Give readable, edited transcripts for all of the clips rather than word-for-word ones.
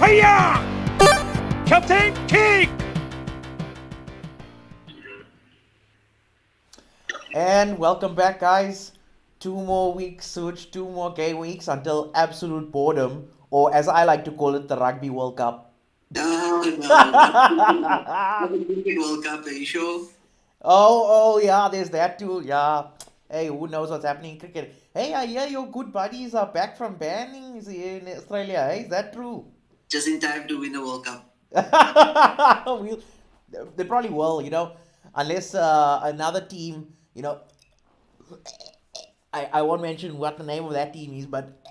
Hiya! Captain Kick! And welcome back, guys. 2 more weeks, Such, 2 more game weeks until absolute boredom, or as I like to call it, the Rugby World Cup. No, not the Cricket World Cup, are you sure? Oh, yeah, there's that too. Yeah. Hey, who knows what's happening in cricket? Hey, I hear your good buddies are back from banning in Australia. Hey, is that true? Just in time to win the World Cup. we'll, they probably will, unless another team, I won't mention what the name of that team is, but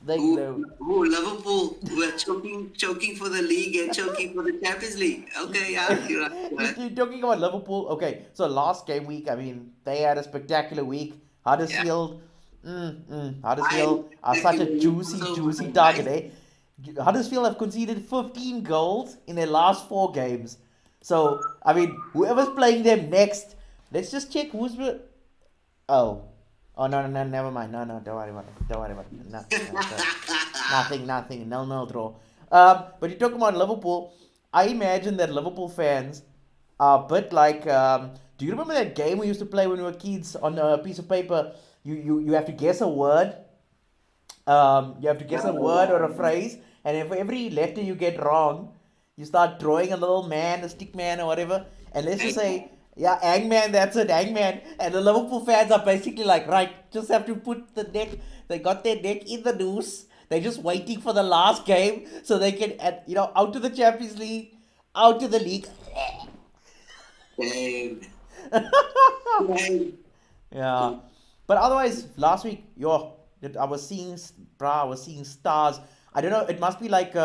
they, Liverpool, who are choking for the league and choking for the Champions League. Okay, yeah, you're right. you're talking about Liverpool. Okay, so last game week, I mean, they had a spectacular week. Yeah. Huddersfield, Huddersfield are such a juicy target, eh? Huddersfield have conceded 15 goals in their last 4 games. So, I mean, whoever's playing them next, let's just check who's. Oh. Oh, no, never mind. No, don't worry about it. Don't worry about it. Nothing. Nil draw. But you're talking about Liverpool. I imagine that Liverpool fans are a bit like. Do you remember that game we used to play when we were kids on a piece of paper? You have to guess a word. You have to guess a word or a phrase, and if every letter you get wrong, you start drawing a little man, a stick man, or whatever. And let's just say, yeah, Hangman, that's it, Hangman. And the Liverpool fans are basically like, right, just have to put the neck, they got their neck in the noose. They're just waiting for the last game so they can, out to the Champions League, out to the league. Damn. Yeah. But otherwise, last week, I was seeing stars. I don't know, it must be like,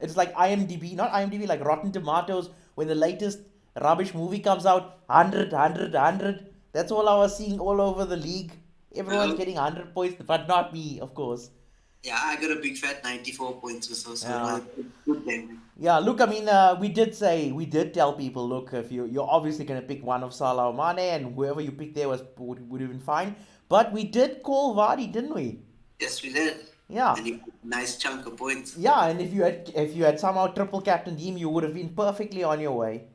it's like IMDb, not IMDb, like Rotten Tomatoes, when the latest rubbish movie comes out, 100. That's all I was seeing all over the league. Everyone's getting 100 points, but not me, of course. Yeah, I got a big fat 94 points or so. Yeah. Good game. Yeah, look, I mean, we did tell people, look, if you're obviously going to pick one of Salah or Mane, and whoever you picked there would have been fine. But we did call Vardy, didn't we? Yes, we did. Yeah. And he got a nice chunk of points. Yeah, and if you had somehow triple captained him, you would have been perfectly on your way.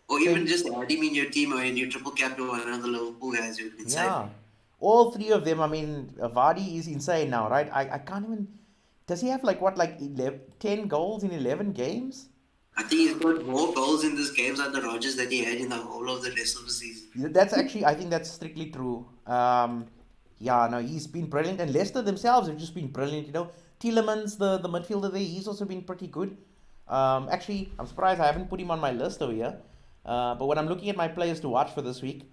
Or even just add him in your team or in your triple captain one of the Liverpool guys you can say. Yeah. All three of them, I mean, Vardy is insane now, right? I can't even... Does he have 10 goals in 11 games? I think he's got more goals in these games under Rodgers than he had in the whole of the rest of the season. That's actually, I think that's strictly true. Yeah, no, he's been brilliant. And Leicester themselves have just been brilliant, Tielemans, the midfielder there, he's also been pretty good. Actually, I'm surprised I haven't put him on my list over here. But when I'm looking at my players to watch for this week,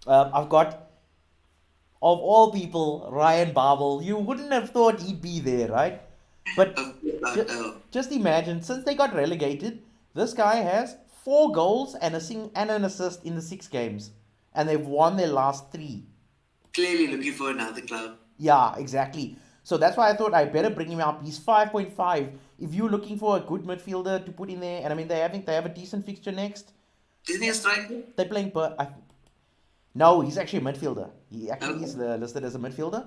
I've got, of all people, Ryan Babel. You wouldn't have thought he'd be there, right? But just imagine, since they got relegated, this guy has 4 goals and an assist in the 6 games. And they've won their last 3. Clearly looking for another club. Yeah, exactly. So that's why I thought I better bring him up. He's 5.5. If you're looking for a good midfielder to put in there, and I mean, they have a decent fixture next. Isn't he a striker? They're playing No, he's actually a midfielder. He actually is listed as a midfielder.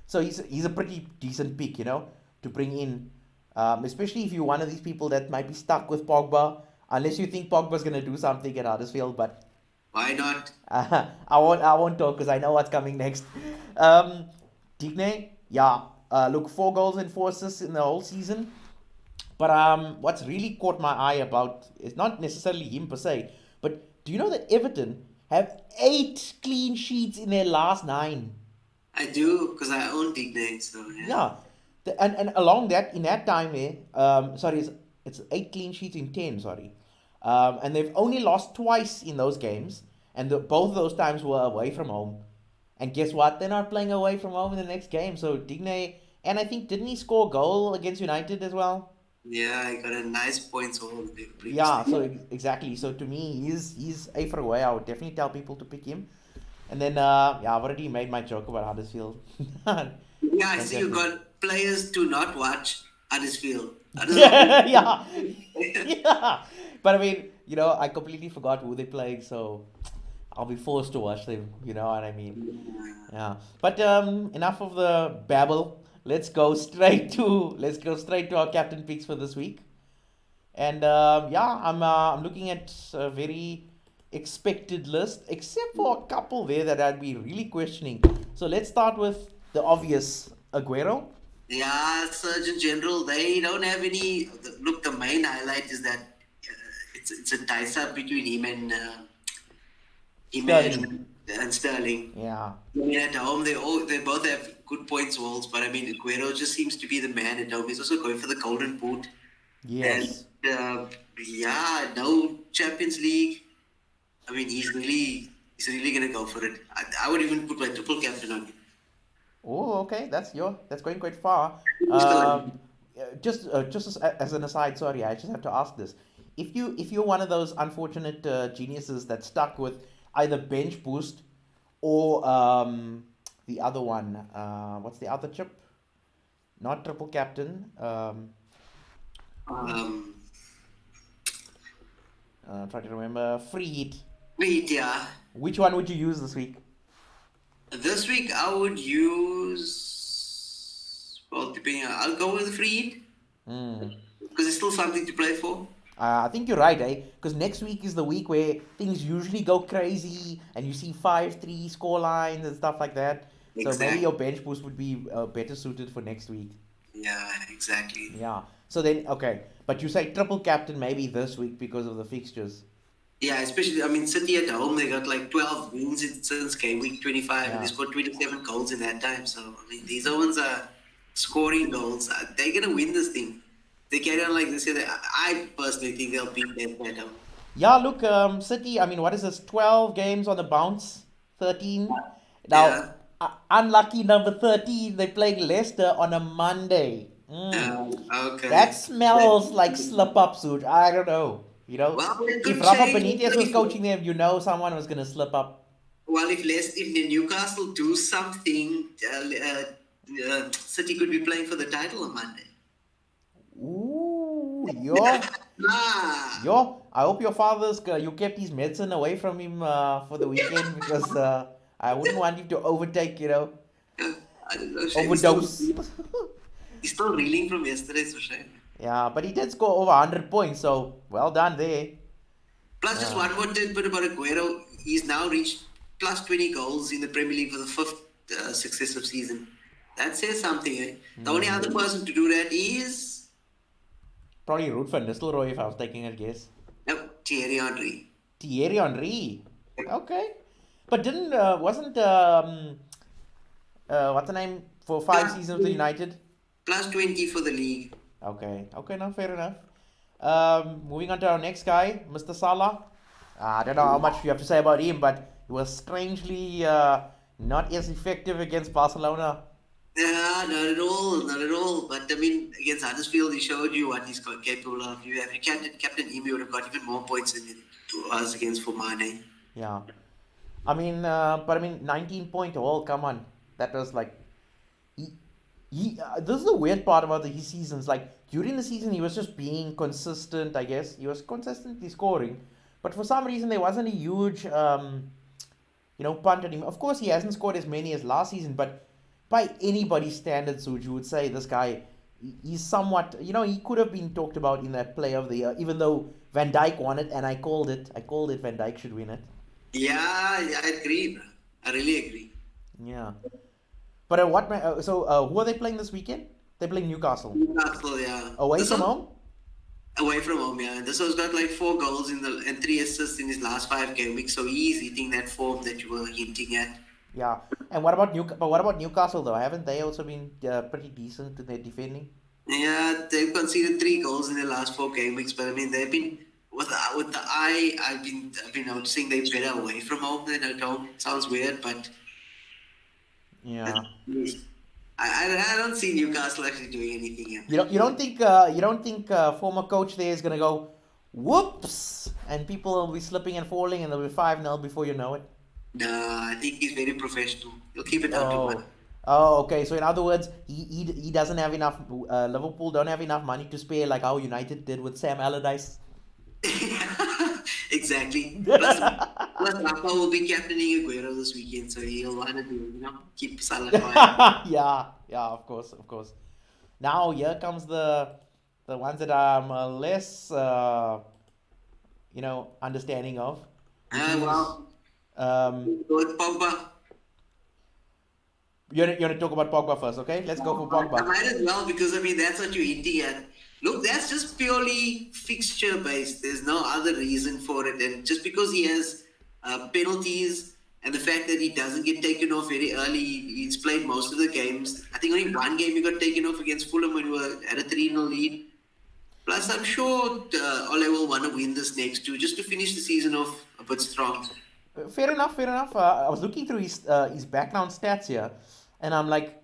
So he's a pretty decent pick, to bring in. Especially if you're one of these people that might be stuck with Pogba, unless you think Pogba's going to do something at Huddersfield, but... Why not? I won't talk because I know what's coming next. Digne, yeah. Look, 4 goals and 4 assists in the whole season. But what's really caught my eye about is not necessarily him per se, but do you know that Everton have 8 clean sheets in their last 9? I do, because I own Digne, so yeah. Yeah. And along that, in that time it's 8 clean sheets in 10, sorry. And they've only lost twice in those games, and both of those times were away from home. And guess what? They're not playing away from home in the next game. So Digne, and I think, didn't he score a goal against United as well? Yeah, I got a nice points haul previously. Yeah, so exactly. So to me, he's a for away. I would definitely tell people to pick him. And then, I've already made my joke about Huddersfield. Yeah, I see you got players to not watch Huddersfield. Yeah. But I mean, I completely forgot who they're playing, so I'll be forced to watch them. You know what I mean? Yeah. But enough of the babble. Let's go straight to our captain picks for this week. And yeah, I'm looking at a very expected list, except for a couple there that I'd be really questioning. So let's start with the obvious Aguero. Yeah, Surgeon General, they don't have any. Look, the main highlight is that it's a dice up between him Sterling. and Sterling. Yeah. I mean, at home they both have good points walls, but I mean Aguero just seems to be the man at home. He's also going for the Golden Boot, and Yes. yeah, no Champions League. I mean, he's really gonna go for it. I would even put my triple captain on him. Oh, okay. That's going quite far. Still, Just as an aside, sorry, I just have to ask this. If you're one of those unfortunate geniuses that stuck with either bench boost or the other one, what's the other chip? Not triple captain. um, Try to remember. Free hit. wait, yeah. Which one would you use this week? This week I would use, well, depending on, I'll go with the free hit Hmm. because it's still something to play for. I think you're right, eh? Because next week is the week where things usually go crazy and you see 5-3 score lines and stuff like that. So maybe Exactly. your bench boost would be better suited for next week. Yeah, exactly. Yeah. So then, okay. But you say triple captain maybe this week because of the fixtures. Yeah, especially, I mean, City at home, they got like 12 wins since game week 25, and Yeah. they scored 27 goals in that time. So, I mean, these ones are scoring goals. They're going to win this thing. They carry on like this. I personally think they'll beat them at home. Yeah, look, City, I mean, what is this? 12 games on the bounce? 13? Now, Yeah. unlucky number 13, they're playing Leicester on a Monday. Okay. That smells like slip up, Suit. I don't know. Well, it If could Rafa change. Benitez was coaching them, someone was going to slip up. Well, if the Newcastle do something, City could be playing for the title on Monday. Ooh, yo. Ah, Yo, I hope your you kept his medicine away from him for the weekend because I wouldn't want him to overtake, I don't know. Shame. overdose. He's still reeling from yesterday, so shame. Yeah, but he did score over 100 points, so well done there. Plus, just one more tidbit about Aguero. He's now reached plus 20 goals in the Premier League for the fifth successive season. That says something, eh? The only other person to do that is Probably root for Nistelrooy if I was taking a guess. Thierry Henry. Thierry Henry. Okay. But wasn't, what's the name, for 5 seasons with United? Plus 20 for the league. Okay, no, fair enough. Moving on to our next guy, Mr. Salah. I don't know how much you have to say about him, but he was strangely not as effective against Barcelona. Yeah, not at all, not at all. But I mean, against Huddersfield, he showed you what he's capable of. You have captain him, you would have got even more points than it was against Mane. Yeah. But 19-point haul, come on. That was like, this is the weird part about his seasons. Like, during the season, he was just being consistent, I guess. He was consistently scoring. But for some reason, there wasn't a huge, punt on him. Of course, he hasn't scored as many as last season, but by anybody's standards, Suj, you would say this guy, he's somewhat, he could have been talked about in that Player of the Year, even though Van Dijk won it, and I called it Van Dijk should win it. Yeah, I agree, bro. I really agree. Yeah. But who are they playing this weekend? They're playing Newcastle. Newcastle, yeah. Away from home? Away from home, yeah. This one's got like 4 goals and 3 assists in his last 5 game weeks, so he's hitting that form that you were hinting at. Yeah. And what about Newcastle though? Haven't they also been pretty decent in their defending? Yeah, they've conceded 3 goals in their last 4 game weeks, but I mean they've been with the eye. I've been noticing they're better away from home than at home. Sounds weird, but Yeah. I don't see Newcastle actually doing anything here. You don't think former coach there is gonna go whoops and people will be slipping and falling and they'll be 5-0 before you know it? No, I think he's very professional. He'll keep it down to 1. Oh, okay. So in other words, he doesn't have enough. Liverpool don't have enough money to spare, like how United did with Sam Allardyce. Exactly. Plus Rafa will be captaining Aguero this weekend, so he'll want to keep Salah quiet. Yeah, of course. Now here comes the the ones that I'm less, understanding of, which is Well, um, with Pogba. you want to talk about Pogba first, okay? Let's go for I Pogba. might as well because I mean that's what you're hinting at. Look, that's just purely fixture based. There's no other reason for it, and just because he has penalties and the fact that he doesn't get taken off very early, he's played most of the games. I think only one game he got taken off against Fulham when we were at a 3-0 lead. Plus, I'm sure Ole will want to win this next too, just to finish the season off a bit strong. Fair enough, fair enough. I was looking through his background stats here, and I'm like,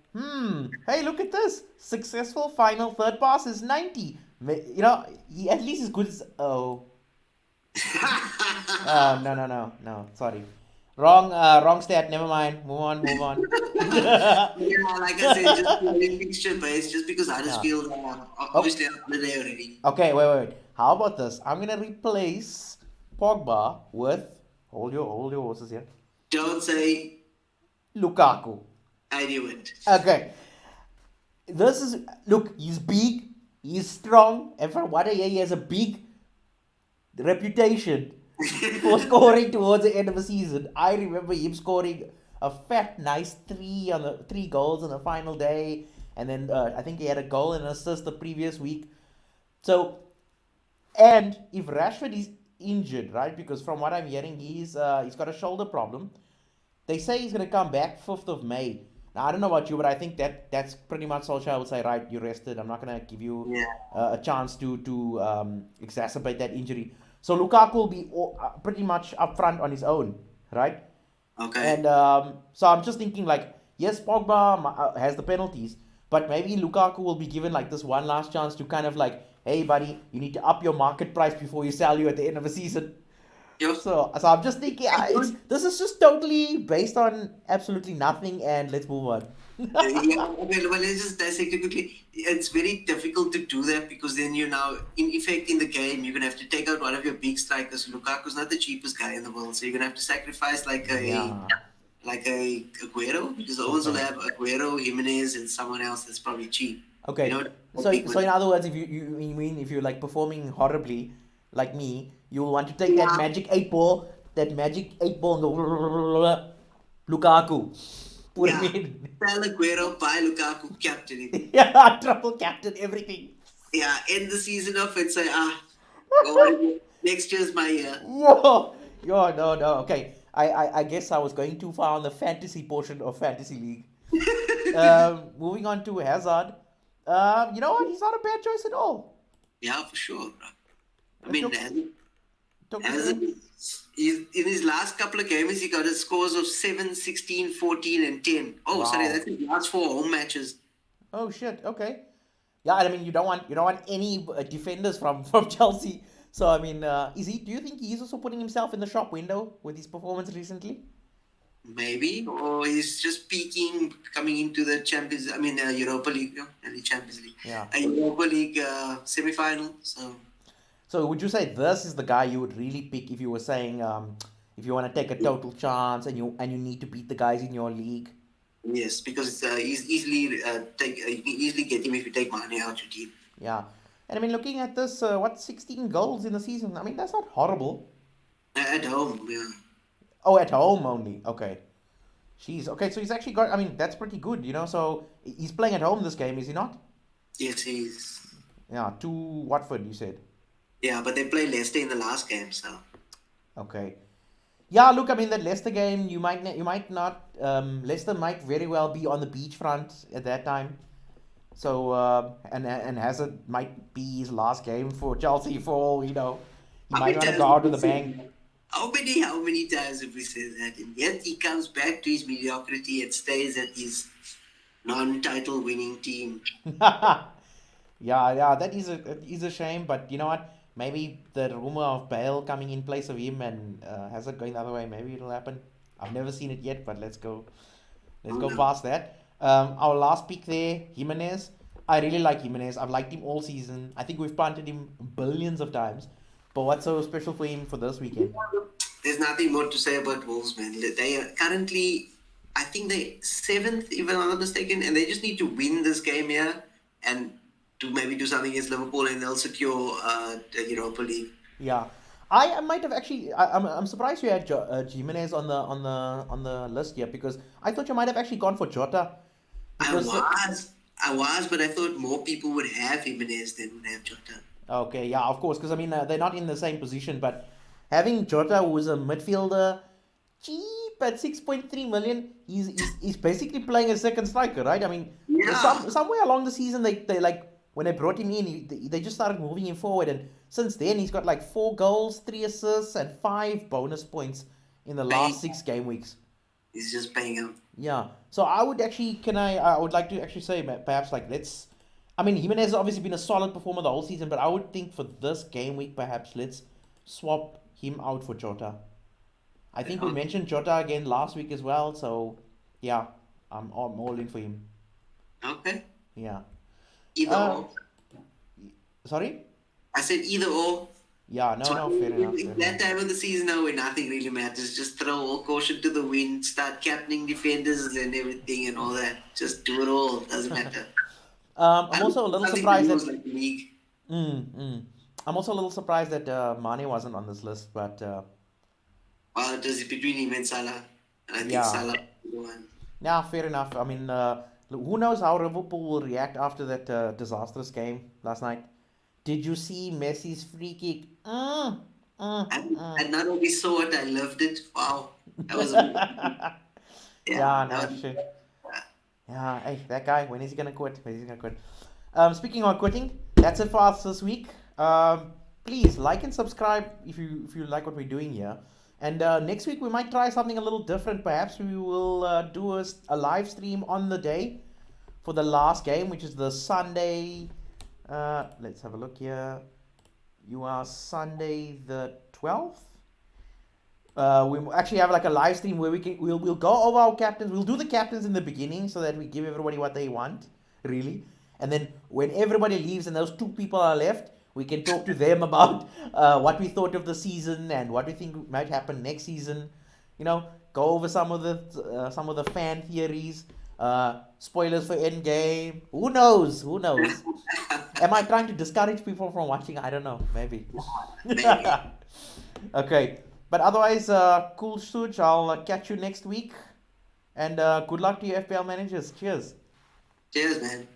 hey, look at this. Successful final third pass is 90. He at least is good as... Oh. No. Sorry. Wrong stat. Never mind. Move on. Yeah, like I said, just purely fixture based, just because Huddersfield are obviously on holiday already. Okay, wait. How about this? I'm gonna replace Pogba with... Hold your horses here. Don't say Lukaku. I knew it. Okay. Look, he's big, he's strong, and from what I hear, he has a big reputation for scoring towards the end of the season. I remember him scoring a fat, nice three goals on the final day, and then I think he had a goal and an assist the previous week. So, and if Rashford is injured, right? Because from what I'm hearing, he's got a shoulder problem. They say he's gonna come back 5th of May. Now I don't know about you, but I think that's pretty much Solskjaer would say, right, you're rested. I'm not gonna give you a chance to exacerbate that injury. So Lukaku will be pretty much up front on his own, right? Okay. And so I'm just thinking like, yes, Pogba has the penalties, but maybe Lukaku will be given like this one last chance to kind of like, hey buddy, you need to up your market price before you sell you at the end of the season. Yep. So I'm just thinking, this is just totally based on absolutely nothing, and let's move on. Well, let's just dissect it quickly. It's very difficult to do that because then you're now, in effect, in the game, you're going to have to take out one of your big strikers. Lukaku's not the cheapest guy in the world, so you're going to have to sacrifice like a Aguero, because the owners will have Aguero, Jimenez, and someone else that's probably cheap. Okay. You know, So in other words, if if you're like performing horribly, like me, you'll want to take that magic 8 ball, and go Lukaku. Put him in. Sell Aguero, buy Lukaku, captain him. Yeah, triple captain, everything. Yeah, end the season off and say, go on, next year's my year. No. Okay. I guess I was going too far on the fantasy portion of Fantasy League. Moving on to Hazard. You know what? He's not a bad choice at all. Yeah, for sure, bro. I mean, Took in his last couple of games, he got his scores of 7, 16, 14, and 10. Oh, Wow. sorry, that's his last 4 home matches. Oh shit. Okay. Yeah, I mean you don't want any defenders from Chelsea. So I mean, do you think he's also putting himself in the shop window with his performance recently? Maybe, or he's just peaking, coming into the Europa League, and the Champions League. Yeah. A Europa League semi-final. So would you say this is the guy you would really pick if you were saying if you want to take a total chance and you need to beat the guys in your league? Yes, because he's easily you can easily get him if you take money out your team. Yeah. And I mean, looking at this, 16 goals in the season? I mean, that's not horrible. At home, yeah. Oh, at home only. Okay. Jeez. Okay, so he's actually got... I mean, that's pretty good, So he's playing at home this game, is he not? Yes, he is. Yeah, to Watford, you said. Yeah, but they play Leicester in the last game, so... Okay. Yeah, look, I mean, that Leicester game, you might not... Leicester might very well be on the beachfront at that time. So, and Hazard might be his last game for Chelsea for all, He might want to go out with a bang. How many times have we said that? And yet he comes back to his mediocrity and stays at his non-title winning team. Yeah, that is a shame. But you know what? Maybe the rumor of Bale coming in place of him and Hazard going the other way, maybe it'll happen. I've never seen it yet, but let's go past that. Our last pick there, Jimenez. I really like Jimenez. I've liked him all season. I think we've punted him billions of times. But what's so special for him for this weekend? There's nothing more to say about Wolves, man. They are currently, I think they're 7th, if I'm not mistaken, and they just need to win this game here. And to maybe do something against Liverpool, and they'll secure the Europa League. Yeah, I might have actually. I'm surprised you had Jimenez on the list here because I thought you might have actually gone for Jota I because was, but I thought more people would have Jimenez than would have Jota. okay, yeah, of course, because I mean they're not in the same position, but having Jota, who is a midfielder, cheap at 6.3 million, he's basically playing a second striker, right? I mean, Yeah, somewhere along the season they like when they brought him in, they just started moving him forward, and since then he's got like 4 goals, 3 assists, and 5 bonus points in the last paying. 6 game weeks. He's just paying up. Yeah, so I would actually, I would like to actually say perhaps like let's. I mean, Jimenez has obviously been a solid performer the whole season, but I would think for this game week, perhaps let's swap him out for Jota. I think we mentioned Jota again last week as well, so yeah, I'm all in for him. Okay. Yeah. Either or. Sorry? I said either or. Yeah, no, fair enough. Fair That enough. time of the season now where nothing really matters. Just throw all caution to the wind, start captaining defenders and everything and all that. Just do it all. Doesn't matter. I'm also a little Nothing to surprised lose that. like the league. I'm also a little surprised that Mane wasn't on this list, but Well, it was between him and Salah. And I think yeah, Salah was the one. yeah, fair enough. I mean, who knows how Liverpool will react after that disastrous game last night? Did you see Messi's free kick? And not only saw it, I loved it. Wow. That was a yeah, Yeah, that no was shit. Yeah, hey, that guy, when is he gonna quit? When is he gonna quit? Speaking of quitting, that's it for us this week. Please like and subscribe if you like what we're doing here. And next week we might try something a little different. Perhaps we will do a live stream on the day for the last game, which is the Sunday. Let's have a look here. You are Sunday the 12th. We actually have like a live stream where we'll go over our captains. We'll do the captains in the beginning so that we give everybody what they want, really. And then when everybody leaves and those 2 people are left, we can talk to them about what we thought of the season and what we think might happen next season. Go over some of the fan theories, spoilers for Endgame. Who knows? Who knows? Am I trying to discourage people from watching? I don't know. Maybe. maybe. Okay. But otherwise, cool Suj. I'll catch you next week. And good luck to your FPL managers. Cheers. Cheers, man.